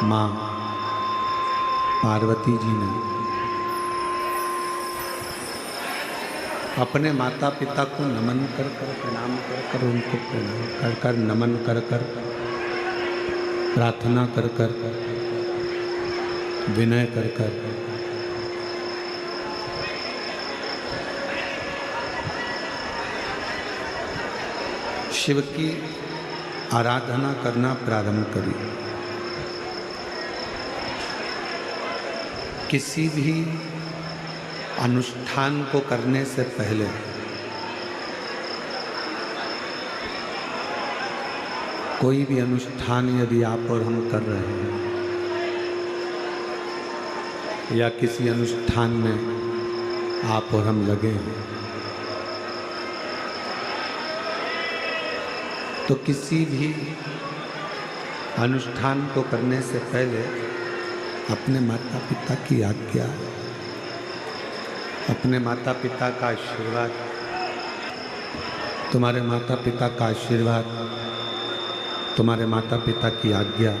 माँ पार्वती जी ने अपने माता पिता को नमन कर कर प्रणाम कर कर उनको प्रणाम कर कर नमन कर कर प्रार्थना कर कर विनय कर कर शिव की आराधना करना प्रारंभ करी। किसी भी अनुष्ठान को करने से पहले कोई भी अनुष्ठान यदि आप और हम कर रहे हैं या किसी अनुष्ठान में आप और हम लगे हैं तो किसी भी अनुष्ठान को करने से पहले अपने माता पिता की आज्ञा, अपने माता पिता का आशीर्वाद, तुम्हारे माता पिता का आशीर्वाद, तुम्हारे माता पिता की आज्ञा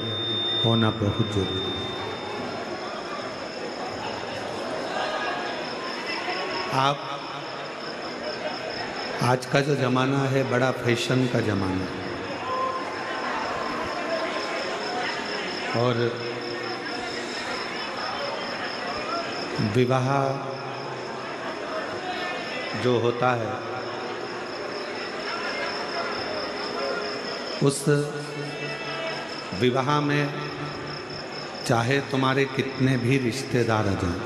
होना बहुत जरूरी है। आप आज का जो ज़माना है बड़ा फैशन का ज़माना है और विवाह जो होता है उस विवाह में चाहे तुम्हारे कितने भी रिश्तेदार आ जाएं,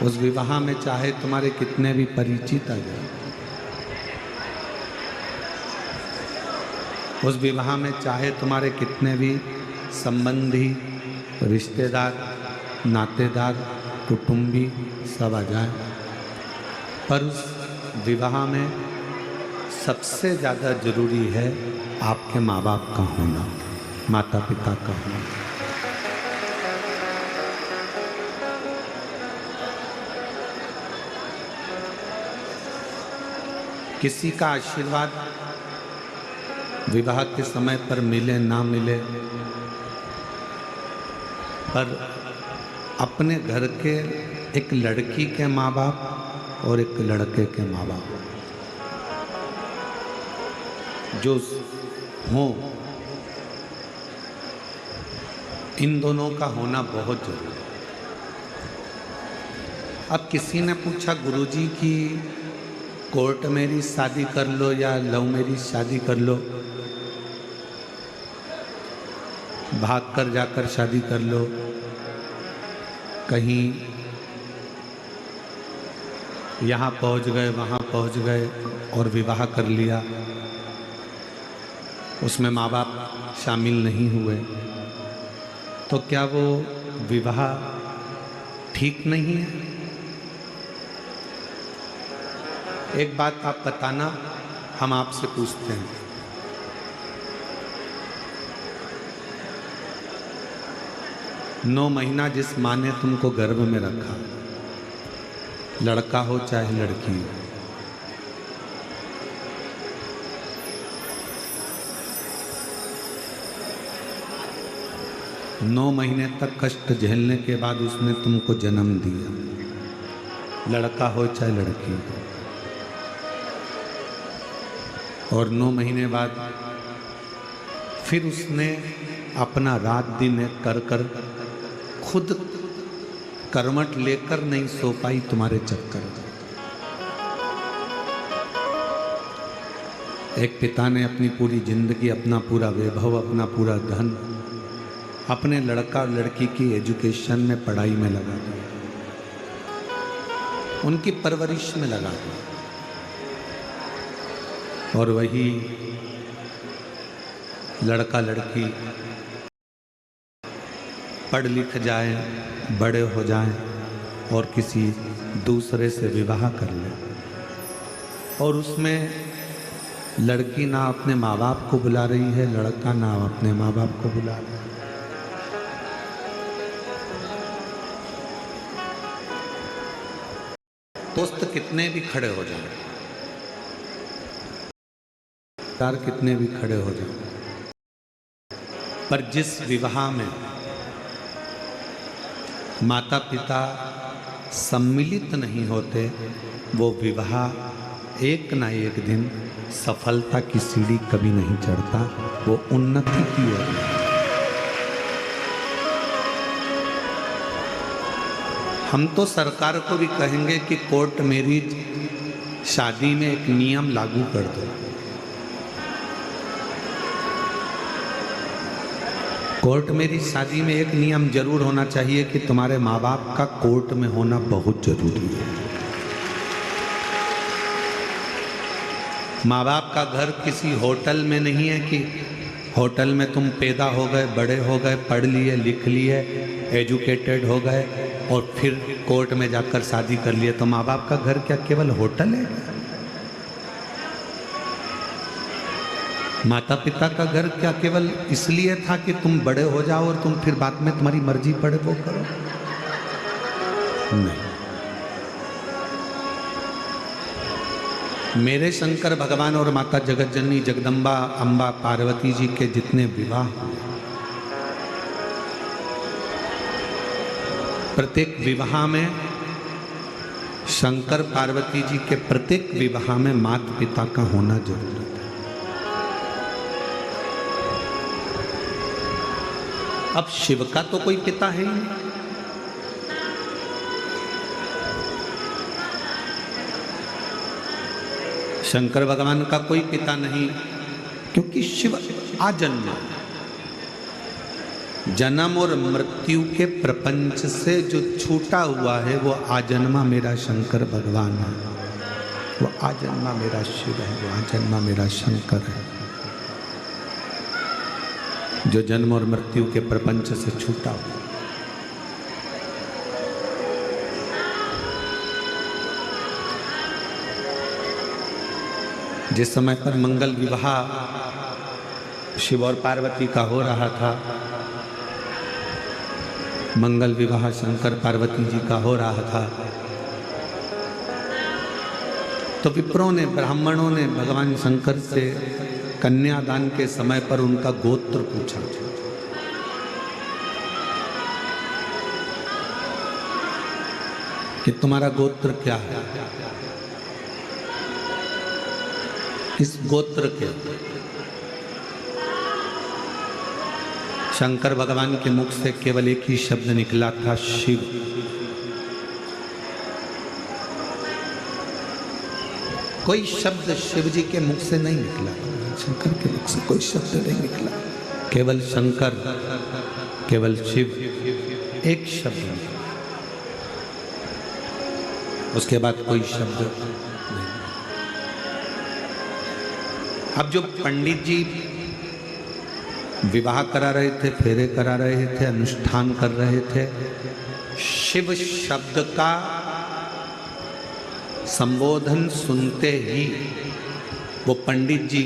उस विवाह में चाहे तुम्हारे कितने भी परिचित आ जाएं, उस विवाह में चाहे तुम्हारे कितने भी संबंधी रिश्तेदार नातेदार कुटुंबी सब आ जाए, पर उस विवाह में सबसे ज़्यादा जरूरी है आपके माँ बाप का होना, माता पिता का होना। किसी का आशीर्वाद विवाह के समय पर मिले ना मिले, पर अपने घर के एक लड़की के माँ बाप और एक लड़के के माँ बाप जो हों, इन दोनों का होना बहुत जरूरी है। अब किसी ने पूछा गुरुजी की कोर्ट मैरिज शादी कर लो या लव मैरिज शादी कर लो, भाग कर जाकर शादी कर लो, कहीं यहाँ पहुँच गए वहाँ पहुँच गए और विवाह कर लिया, उसमें माँ बाप शामिल नहीं हुए, तो क्या वो विवाह ठीक नहीं है? एक बात आप बताना, हम आपसे पूछते हैं, 9 महीना जिस माँ ने तुमको गर्भ में रखा, लड़का हो चाहे लड़की हो, नौ महीने तक कष्ट झेलने के बाद उसने तुमको जन्म दिया, लड़का हो चाहे लड़की हो, और 9 महीने बाद फिर उसने अपना रात दिन एक कर कर खुद कर्मठ लेकर नहीं सो पाई तुम्हारे चक्कर में। एक पिता ने अपनी पूरी जिंदगी, अपना पूरा वैभव, अपना पूरा धन अपने लड़का और लड़की की एजुकेशन में, पढ़ाई में लगा दिया, उनकी परवरिश में लगा दिया, और वही लड़का लड़की पढ़ लिख जाए, बड़े हो जाएं और किसी दूसरे से विवाह कर ले, और उसमें लड़की ना अपने माँ बाप को बुला रही है, लड़का ना अपने माँ बाप को बुला रहा है। दोस्त कितने भी खड़े हो जाएं, यार कितने भी खड़े हो जाएं, पर जिस विवाह में माता पिता सम्मिलित नहीं होते वो विवाह एक ना एक दिन सफलता की सीढ़ी कभी नहीं चढ़ता, वो उन्नति की ओर। हम तो सरकार को भी कहेंगे कि कोर्ट मैरिज शादी में एक नियम लागू कर दो। कोर्ट मैरिज शादी में एक नियम जरूर होना चाहिए कि तुम्हारे माँ बाप का कोर्ट में होना बहुत जरूरी है। माँ बाप का घर किसी होटल में नहीं है कि होटल में तुम पैदा हो गए, बड़े हो गए, पढ़ लिए, लिख लिए, एजुकेटेड हो गए और फिर कोर्ट में जाकर शादी कर लिए। तो माँ बाप का घर क्या केवल होटल है? माता पिता का घर क्या केवल इसलिए था कि तुम बड़े हो जाओ और तुम फिर बाद में तुम्हारी मर्जी पड़े वो करो? नहीं। मेरे शंकर भगवान और माता जगत जननी जगदम्बा अम्बा पार्वती जी के जितने विवाह, प्रत्येक विवाह में शंकर पार्वती जी के प्रत्येक विवाह में माता पिता का होना जरूरी है। अब शिव का तो कोई पिता है ही नहीं। शंकर भगवान का कोई पिता नहीं, क्योंकि शिव आजन्मा, जन्म और मृत्यु के प्रपंच से जो छूटा हुआ है वो आजन्मा मेरा शंकर भगवान है, वो आजन्मा मेरा शिव है, वो आजन्मा मेरा शंकर है, जो जन्म और मृत्यु के प्रपंच से छूटा हुआ। जिस समय पर मंगल विवाह शिव और पार्वती का हो रहा था, मंगल विवाह शंकर पार्वती जी का हो रहा था, तो विप्रों ने, ब्राह्मणों ने भगवान शंकर से कन्यादान के समय पर उनका गोत्र पूछा। कि तुम्हारा गोत्र क्या है, किस गोत्र के? शंकर भगवान के मुख से केवल एक ही शब्द निकला था, शिव। कोई शब्द शिव जी के मुख से नहीं निकला, शंकर के मुख से कोई शब्द नहीं निकला, केवल शंकर, केवल शिव, एक शब्द, उसके बाद कोई शब्द नहीं। अब जो पंडित जी विवाह करा रहे थे, फेरे करा रहे थे, अनुष्ठान कर रहे थे, शिव शब्द का संबोधन सुनते ही वो पंडित जी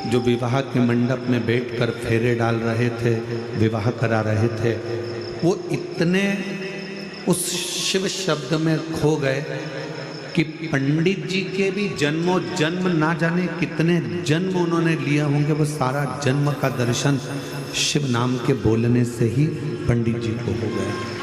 जो विवाह के मंडप में बैठकर फेरे डाल रहे थे, विवाह करा रहे थे, वो इतने उस शिव शब्द में खो गए कि पंडित जी के भी जन्मों जन्म ना जाने कितने जन्म उन्होंने लिया होंगे, वो सारा जन्म का दर्शन शिव नाम के बोलने से ही पंडित जी को हो गया।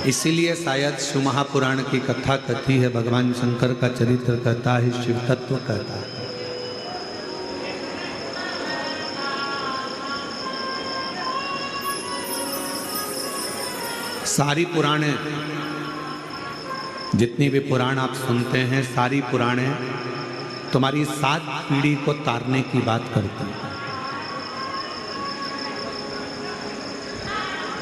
इसीलिए शायद शिव महापुराण की कथा कथी है, भगवान शंकर का चरित्र कहता है, शिव तत्व कहता है। सारी पुराणे, जितनी भी पुराण आप सुनते हैं, सारी पुराणे तुम्हारी 7 पीढ़ी को तारने की बात करती हैं।